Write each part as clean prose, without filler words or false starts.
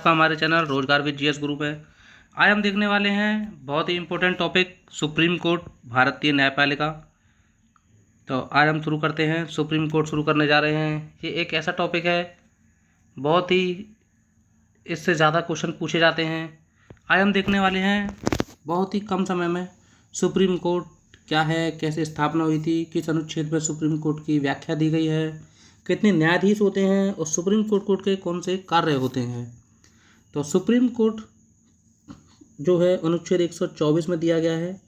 आपका हमारे चैनल रोजगार विद जीएस ग्रुप है। आज हम देखने वाले हैं बहुत ही इम्पोर्टेंट टॉपिक सुप्रीम कोर्ट भारतीय न्यायपालिका। तो आज हम शुरू करते हैं, सुप्रीम कोर्ट शुरू करने जा रहे हैं। ये एक ऐसा टॉपिक है, बहुत ही इससे ज़्यादा क्वेश्चन पूछे जाते हैं। आज हम देखने वाले हैं बहुत ही कम समय में सुप्रीम कोर्ट क्या है, कैसे स्थापना हुई थी, किस अनुच्छेद में सुप्रीम कोर्ट की व्याख्या दी गई है, कितने न्यायाधीश होते हैं और सुप्रीम कोर्ट के कौन से कार्य होते हैं। तो सुप्रीम कोर्ट जो है अनुच्छेद 124 में दिया गया है,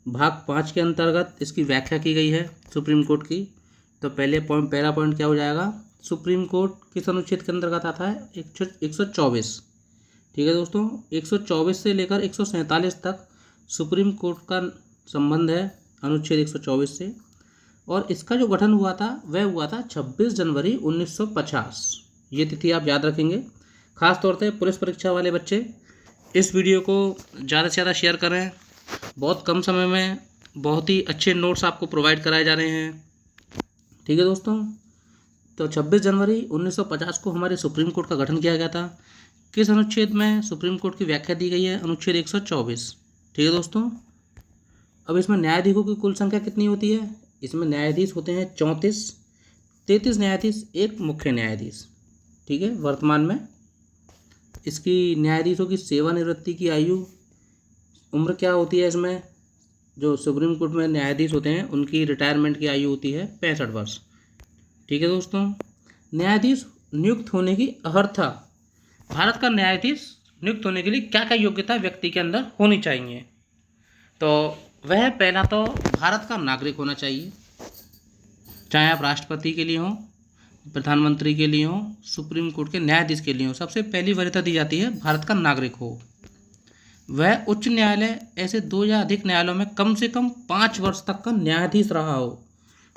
भाग 5 के अंतर्गत इसकी व्याख्या की गई है सुप्रीम कोर्ट की। तो पहला पॉइंट क्या हो जाएगा, सुप्रीम कोर्ट किस अनुच्छेद के अंतर्गत आता है, 124। ठीक है दोस्तों, 124 से लेकर 147 तक सुप्रीम कोर्ट का संबंध है अनुच्छेद 124 से। और इसका जो गठन हुआ था वह हुआ था 26 जनवरी 1950। ये तिथि आप याद रखेंगे। खास तौर पे पुलिस परीक्षा वाले बच्चे इस वीडियो को ज़्यादा से ज़्यादा शेयर करें। बहुत कम समय में बहुत ही अच्छे नोट्स आपको प्रोवाइड कराए जा रहे हैं। ठीक है दोस्तों, तो 26 जनवरी 1950 को हमारे सुप्रीम कोर्ट का गठन किया गया था। किस अनुच्छेद में सुप्रीम कोर्ट की व्याख्या दी गई है, अनुच्छेद 124। ठीक है दोस्तों, अब इसमें न्यायाधीशों की कुल संख्या कितनी होती है, इसमें न्यायाधीश होते हैं 34, 33 न्यायाधीश, एक मुख्य न्यायाधीश। ठीक है, वर्तमान में इसकी न्यायाधीशों की सेवानिवृत्ति की आयु उम्र क्या होती है, इसमें जो सुप्रीम कोर्ट में न्यायाधीश होते हैं उनकी रिटायरमेंट की आयु होती है 65 वर्ष। ठीक है दोस्तों, न्यायाधीश नियुक्त होने की अर्हता, भारत का न्यायाधीश नियुक्त होने के लिए क्या क्या योग्यता व्यक्ति के अंदर होनी चाहिए। तो वह पहला तो भारत का नागरिक होना चाहिए, चाहे आप राष्ट्रपति के लिए हों, प्रधानमंत्री के लिए हो, सुप्रीम कोर्ट के न्यायाधीश के लिए हो। सबसे पहली वरीयता दी जाती है भारत का नागरिक हो। वह उच्च न्यायालय ऐसे 2 या अधिक न्यायालयों में कम से कम 5 वर्ष तक का न्यायाधीश रहा हो।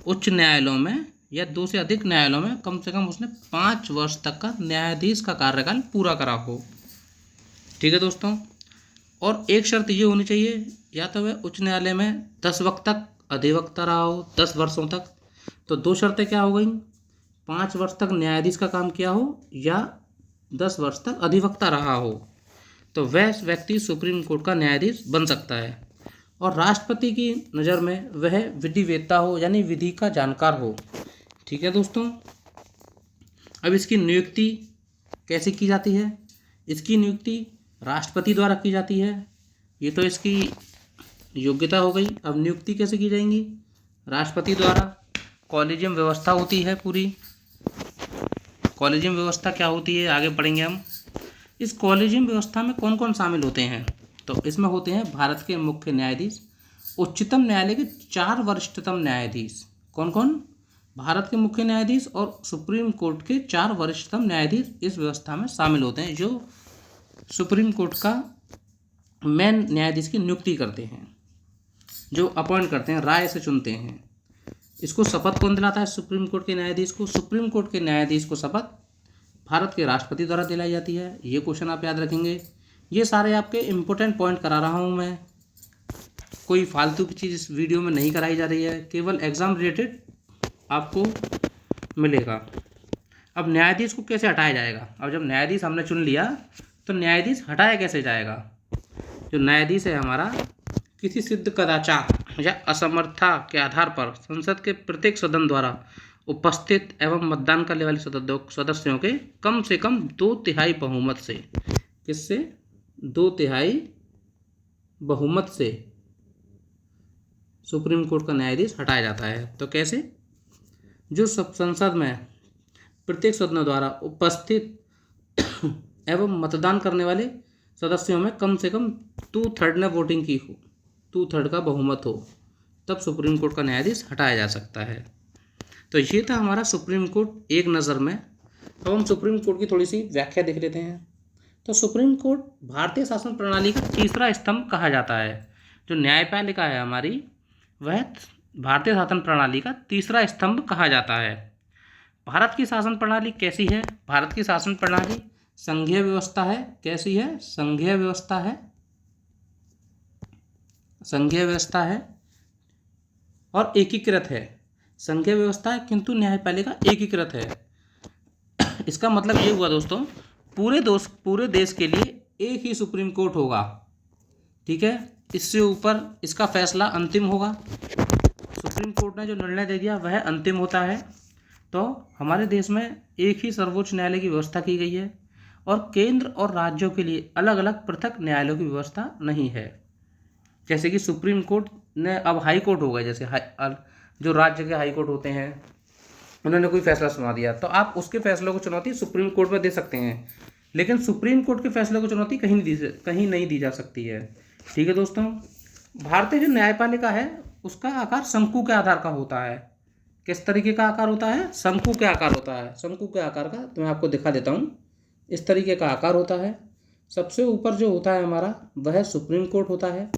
उच्च न्यायालयों में या 2 से अधिक न्यायालयों में कम से कम उसने 5 वर्ष तक का न्यायाधीश का कार्यकाल पूरा करा हो। ठीक है दोस्तों, और एक शर्त ये होनी चाहिए, या तो वह उच्च न्यायालय में 10 वक्त तक अधिवक्ता रहा हो, 10 वर्षों तक। तो 2 शर्तें क्या हो गई, 5 वर्ष तक न्यायाधीश का काम किया हो या 10 वर्ष तक अधिवक्ता रहा हो, तो वह व्यक्ति सुप्रीम कोर्ट का न्यायाधीश बन सकता है। और राष्ट्रपति की नज़र में वह विधिवेत्ता हो, यानी विधि का जानकार हो। ठीक है दोस्तों, अब इसकी नियुक्ति कैसे की जाती है, इसकी नियुक्ति राष्ट्रपति द्वारा की जाती है। ये तो इसकी योग्यता हो गई। अब नियुक्ति कैसे की जाएंगी, राष्ट्रपति द्वारा। कॉलेजियम व्यवस्था होती है पूरी। कॉलेजियम व्यवस्था क्या होती है आगे पढ़ेंगे हम। इस कॉलेजियम व्यवस्था में कौन कौन शामिल होते हैं, तो इसमें होते हैं भारत के मुख्य न्यायाधीश, उच्चतम न्यायालय के 4 वरिष्ठतम न्यायाधीश। कौन कौन, भारत के मुख्य न्यायाधीश और सुप्रीम कोर्ट के 4 वरिष्ठतम न्यायाधीश इस व्यवस्था में शामिल होते हैं, जो सुप्रीम कोर्ट का मेन न्यायाधीश की नियुक्ति करते हैं, जो अपॉइंट करते हैं, राय से चुनते हैं। इसको शपथ कौन दिलाता है, सुप्रीम कोर्ट के न्यायाधीश को। सुप्रीम कोर्ट के न्यायाधीश को शपथ भारत के राष्ट्रपति द्वारा दिलाई जाती है। ये क्वेश्चन आप याद रखेंगे। ये सारे आपके इम्पोर्टेंट पॉइंट करा रहा हूँ मैं, कोई फालतू की चीज़ इस वीडियो में नहीं कराई जा रही है, केवल एग्जाम रिलेटेड आपको मिलेगा। अब न्यायाधीश को कैसे हटाया जाएगा, अब जब न्यायाधीश हमने चुन लिया तो न्यायाधीश हटाया कैसे जाएगा। जो न्यायाधीश है हमारा, किसी सिद्ध कदाचार या असमर्थता के आधार पर संसद के प्रत्येक सदन द्वारा उपस्थित एवं मतदान करने वाले सदस्यों के कम से कम 2/3 बहुमत से, किससे, 2/3 बहुमत से सुप्रीम कोर्ट का न्यायाधीश हटाया जाता है। तो कैसे, जो संसद में प्रत्येक सदनों द्वारा उपस्थित एवं मतदान करने वाले सदस्यों में कम से कम 2/3 ने वोटिंग की हो, 2/3 का बहुमत हो, तब सुप्रीम कोर्ट का न्यायाधीश हटाया जा सकता है। तो ये था हमारा सुप्रीम कोर्ट एक नज़र में। अब हम सुप्रीम कोर्ट की थोड़ी सी व्याख्या देख लेते हैं। तो सुप्रीम कोर्ट भारतीय शासन प्रणाली का तीसरा स्तंभ कहा जाता है। जो न्यायपालिका है हमारी, वह भारतीय शासन प्रणाली का तीसरा स्तंभ कहा जाता है। भारत की शासन प्रणाली कैसी है, भारत की शासन प्रणाली संघीय व्यवस्था है। कैसी है, संघीय व्यवस्था है, संघीय व्यवस्था है और एकीकृत है। संघीय व्यवस्था है किंतु न्यायपालिका एकीकृत है। इसका मतलब ये हुआ दोस्तों पूरे देश के लिए एक ही सुप्रीम कोर्ट होगा, ठीक है। इससे ऊपर इसका फैसला अंतिम होगा। सुप्रीम कोर्ट ने जो निर्णय दे दिया वह अंतिम होता है। तो हमारे देश में एक ही सर्वोच्च न्यायालय की व्यवस्था की गई है और केंद्र और राज्यों के लिए अलग अलग पृथक न्यायालयों की व्यवस्था नहीं है। जैसे कि सुप्रीम कोर्ट ने अब हाई कोर्ट हो गए, जैसे जो राज्य के हाई कोर्ट होते हैं, उन्होंने कोई फैसला सुना दिया तो आप उसके फैसलों को चुनौती सुप्रीम कोर्ट में दे सकते हैं, लेकिन सुप्रीम कोर्ट के फैसले को चुनौती कहीं नहीं दी जा सकती है, ठीक है दोस्तों। भारतीय जो न्यायपालिका है उसका आकार शंकु के आधार का होता है। किस तरीके का आकार होता है? शंकु के आकार होता है। शंकु के आकार का तो मैं आपको दिखा देता हूँ। इस तरीके का आकार होता है। सबसे ऊपर जो होता है हमारा वह सुप्रीम कोर्ट होता है।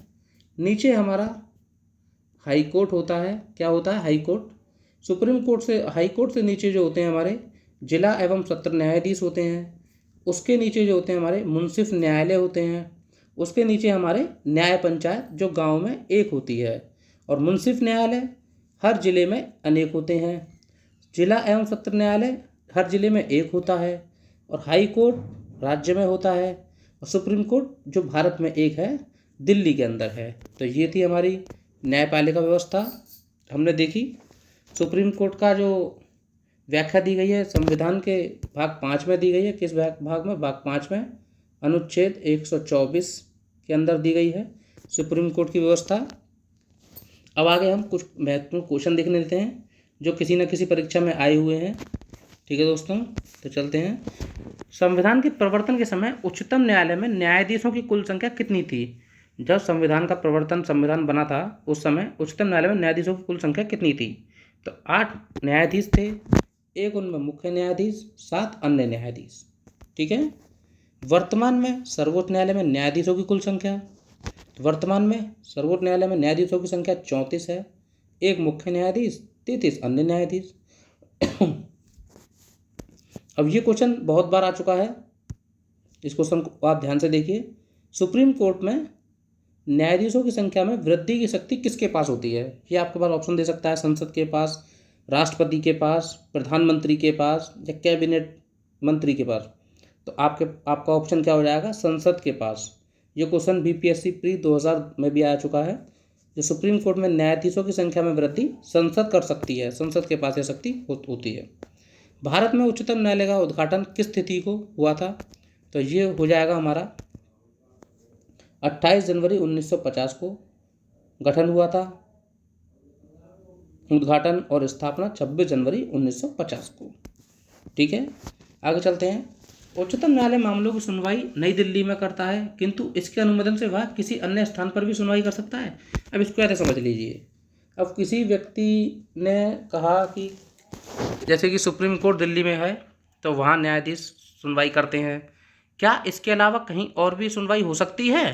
नीचे हमारा हाई कोर्ट होता है। क्या होता है? High court. सुप्रीम कोर्ट से हाई कोर्ट से नीचे जो होते हैं हमारे जिला एवं सत्र न्यायाधीश होते हैं। उसके नीचे जो होते हैं हमारे मुंसिफ न्यायालय होते हैं। उसके नीचे हमारे न्याय पंचायत जो गांव में एक होती है, और मुंसिफ न्यायालय हर जिले में अनेक होते हैं। जिला एवं सत्र न्यायालय हर जिले में एक होता है, और हाई कोर्ट राज्य में होता है, और सुप्रीम कोर्ट जो भारत में एक है, दिल्ली के अंदर है। तो ये थी हमारी न्यायपालिका व्यवस्था, हमने देखी। सुप्रीम कोर्ट का जो व्याख्या दी गई है संविधान के भाग 5 में दी गई है। किस भाग में? भाग 5 में अनुच्छेद 124 के अंदर दी गई है सुप्रीम कोर्ट की व्यवस्था। अब आगे हम कुछ महत्वपूर्ण क्वेश्चन देखने लेते हैं जो किसी न किसी परीक्षा में आए हुए हैं, ठीक है दोस्तों। तो चलते हैं। संविधान के प्रवर्तन के समय उच्चतम न्यायालय में न्यायाधीशों की कुल संख्या कितनी थी? जब संविधान बना था उस समय उच्चतम न्यायालय में न्यायाधीशों की कुल संख्या कितनी थी? तो 8 न्यायाधीश थे। एक उनमें मुख्य न्यायाधीश, 7 अन्य न्यायाधीश, ठीक है। वर्तमान में सर्वोच्च न्यायालय में न्यायाधीशों की कुल संख्या, वर्तमान में सर्वोच्च न्यायालय में न्यायाधीशों की संख्या 34 है। एक मुख्य न्यायाधीश, 33 अन्य न्यायाधीश। अब ये क्वेश्चन बहुत बार आ चुका है, इस क्वेश्चन को आप ध्यान से देखिए। सुप्रीम कोर्ट में न्यायाधीशों की संख्या में वृद्धि की शक्ति किसके पास होती है? ये आपके पास ऑप्शन दे सकता है, संसद के पास, राष्ट्रपति के पास, प्रधानमंत्री के पास, या कैबिनेट मंत्री के पास। तो आपका ऑप्शन क्या हो जाएगा? संसद के पास। ये क्वेश्चन बीपीएससी प्री 2000 में भी आ चुका है। जो सुप्रीम कोर्ट में न्यायाधीशों की संख्या में वृद्धि संसद कर सकती है, संसद के पास यह शक्ति होती है। भारत में उच्चतम न्यायालय का उद्घाटन किस तिथि को हुआ था? तो ये हो जाएगा हमारा 28 जनवरी 1950 को गठन हुआ था। उद्घाटन और स्थापना 26 जनवरी 1950 को, ठीक है। आगे चलते हैं। उच्चतम न्यायालय मामलों की सुनवाई नई दिल्ली में करता है, किंतु इसके अनुमोदन से वह किसी अन्य स्थान पर भी सुनवाई कर सकता है। अब इसको ऐसे समझ लीजिए। अब किसी व्यक्ति ने कहा कि जैसे कि सुप्रीम कोर्ट दिल्ली में है तो वहाँ न्यायाधीश सुनवाई करते हैं, क्या इसके अलावा कहीं और भी सुनवाई हो सकती है?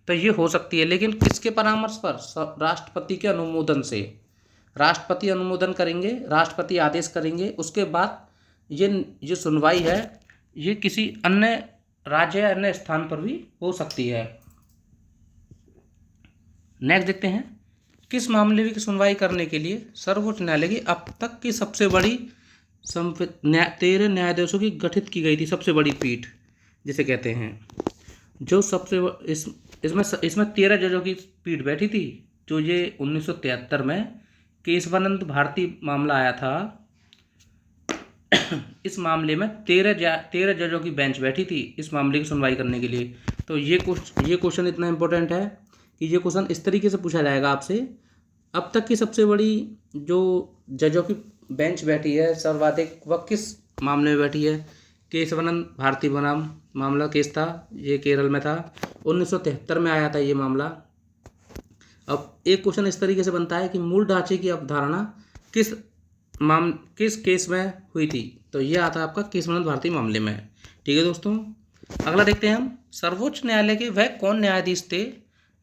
तो ये हो सकती है, लेकिन किसके परामर्श पर? राष्ट्रपति के अनुमोदन से। राष्ट्रपति अनुमोदन करेंगे, राष्ट्रपति आदेश करेंगे, उसके बाद ये सुनवाई है ये किसी अन्य राज्य या अन्य स्थान पर भी हो सकती है। नेक्स्ट देखते हैं। किस मामले की सुनवाई करने के लिए सर्वोच्च न्यायालय की अब तक की सबसे बड़ी 13 न्यायाधीशों की गठित की गई थी सबसे बड़ी पीठ जिसे कहते हैं, जो सबसे इसमें 13 जजों की पीठ बैठी थी। जो ये 1973 में केशवानंद भारती मामला आया था, इस मामले में 13 जजों की बेंच बैठी थी इस मामले की सुनवाई करने के लिए। तो ये क्वेश्चन इतना इम्पोर्टेंट है कि ये क्वेश्चन इस तरीके से पूछा जाएगा आपसे। अब तक की सबसे बड़ी जो जजों की बेंच बैठी है सर्वाधिक, वह किस मामले में बैठी है? केशवानंद भारती बनाम मामला केस था, ये केरल में था, 1973 में आया था ये मामला। अब एक क्वेश्चन इस तरीके से बनता है कि मूल ढांचे की अवधारणा किस केस में हुई थी? तो ये आता है आपका केशवानंद भारती मामले में, ठीक है दोस्तों। अगला देखते हैं हम। सर्वोच्च न्यायालय के वह कौन न्यायाधीश थे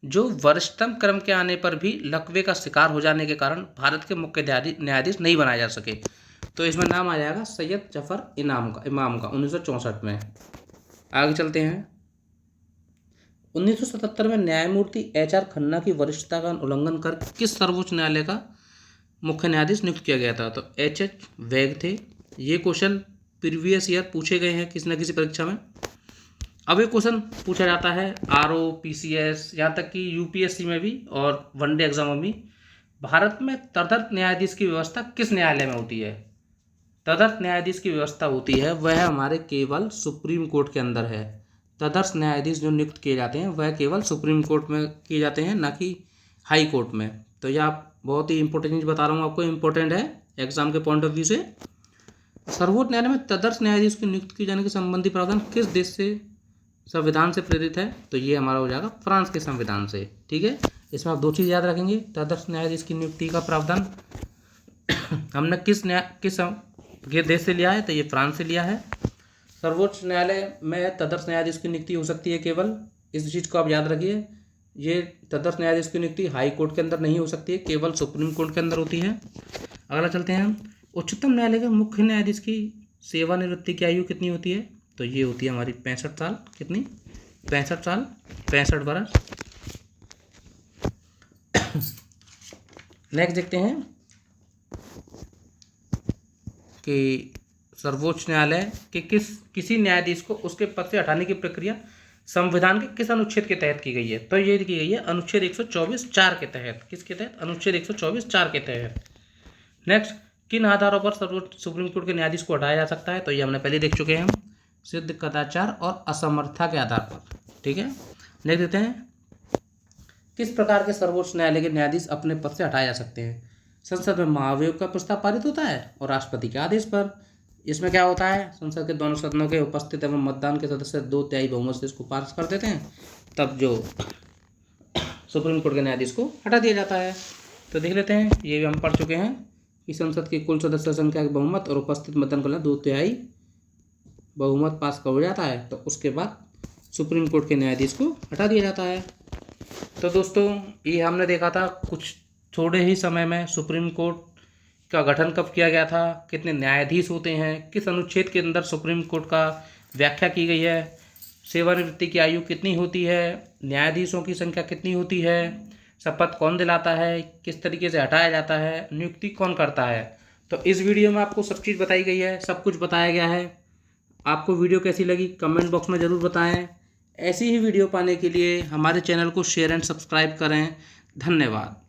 जो वरिष्ठतम क्रम के आने पर भी लकवे का शिकार हो जाने के कारण भारत के मुख्य न्यायाधीश नहीं बनाए जा सके? तो इसमें नाम आ जाएगा सैयद जफर इमाम का 1964 में। आगे चलते हैं। 1977 में न्यायमूर्ति HR खन्ना की वरिष्ठता का उल्लंघन कर किस सर्वोच्च न्यायालय का मुख्य न्यायाधीश नियुक्त किया गया था? तो HH वैग थे। ये क्वेश्चन प्रीवियस ईयर पूछे गए हैं किसी न किसी परीक्षा में। अब ये क्वेश्चन पूछा जाता है RO, PCS, यहाँ तक कि UPSC में भी और वनडे एग्जाम में भी। भारत में तदर्थ न्यायाधीश की व्यवस्था किस न्यायालय में होती है? तदर्थ न्यायाधीश की व्यवस्था होती है वह हमारे केवल सुप्रीम कोर्ट के अंदर है। तदर्थ न्यायाधीश जो नियुक्त किए जाते हैं वह केवल सुप्रीम कोर्ट में किए जाते हैं, ना कि हाई कोर्ट में। तो यह आप बहुत ही इंपॉर्टेंट चीज़ बता रहा हूँ आपको, इंपॉर्टेंट है एग्जाम के पॉइंट ऑफ व्यू से। सर्वोच्च न्यायालय में तदर्थ न्यायाधीश की नियुक्त किए जाने के संबंधी प्रावधान किस देश से संविधान से प्रेरित है? तो ये हमारा हो जाएगा फ्रांस के संविधान से। ठीक है, इसमें आप दो चीज़ याद रखेंगे, तदर्थ न्यायाधीश की नियुक्ति का प्रावधान हमने किस ये देश से लिया है? तो ये फ्रांस से लिया है। सर्वोच्च न्यायालय में तदर्थ न्यायाधीश की नियुक्ति हो सकती है केवल, इस चीज़ को आप याद रखिए। ये तदर्थ न्यायाधीश की नियुक्ति हाई कोर्ट के अंदर नहीं हो सकती है, केवल सुप्रीम कोर्ट के अंदर होती है। अगला चलते हैं हम, उच्चतम न्यायालय के मुख्य न्यायाधीश की सेवानिवृत्ति की आयु कितनी होती है? तो ये होती है हमारी 65 साल। कितनी? 65 साल, 65 वर्ष। नेक्स्ट देखते हैं कि सर्वोच्च न्यायालय के किसी न्यायाधीश को उसके पद से हटाने की प्रक्रिया संविधान के किस अनुच्छेद के तहत की गई है? तो ये की गई है अनुच्छेद 124(4) के तहत। किसके तहत? अनुच्छेद 124(4) के तहत। नेक्स्ट, किन आधारों पर सर्वोच्च सुप्रीम कोर्ट के न्यायाधीश को हटाया जा सकता है? तो ये हमने पहले देख चुके हैं हम, सिद्ध कदाचार और असमर्था के आधार पर। ठीक है, नेक्स्ट देखते हैं, किस प्रकार के सर्वोच्च न्यायालय के न्यायाधीश अपने पद से हटाए जा सकते हैं? संसद में महाभियोग का प्रस्ताव पारित होता है और राष्ट्रपति के आदेश पर। इसमें क्या होता है? संसद के दोनों सदनों के उपस्थित एवं मतदान के सदस्य 2/3 बहुमत से इसको पास कर देते हैं, तब जो सुप्रीम कोर्ट के न्यायाधीश को हटा दिया जाता है। तो देख लेते हैं, ये भी हम पढ़ चुके हैं कि संसद की कुल सदस्य संख्या के बहुमत और उपस्थित मतदान को 2/3 बहुमत पास कर हो जाता है, तो उसके बाद सुप्रीम कोर्ट के न्यायाधीश को हटा दिया जाता है। तो दोस्तों, ये हमने देखा था कुछ थोड़े ही समय में सुप्रीम कोर्ट का गठन कब किया गया था, कितने न्यायाधीश होते हैं, किस अनुच्छेद के अंदर सुप्रीम कोर्ट का व्याख्या की गई है, सेवानिवृत्ति की आयु कितनी होती है, न्यायाधीशों की संख्या कितनी होती है, शपथ कौन दिलाता है, किस तरीके से हटाया जाता है, नियुक्ति कौन करता है। तो इस वीडियो में आपको सब चीज़ बताई गई है, सब कुछ बताया गया है। आपको वीडियो कैसी लगी कमेंट बॉक्स में ज़रूर बताएं। ऐसी ही वीडियो पाने के लिए हमारे चैनल को शेयर एंड सब्सक्राइब करें। धन्यवाद।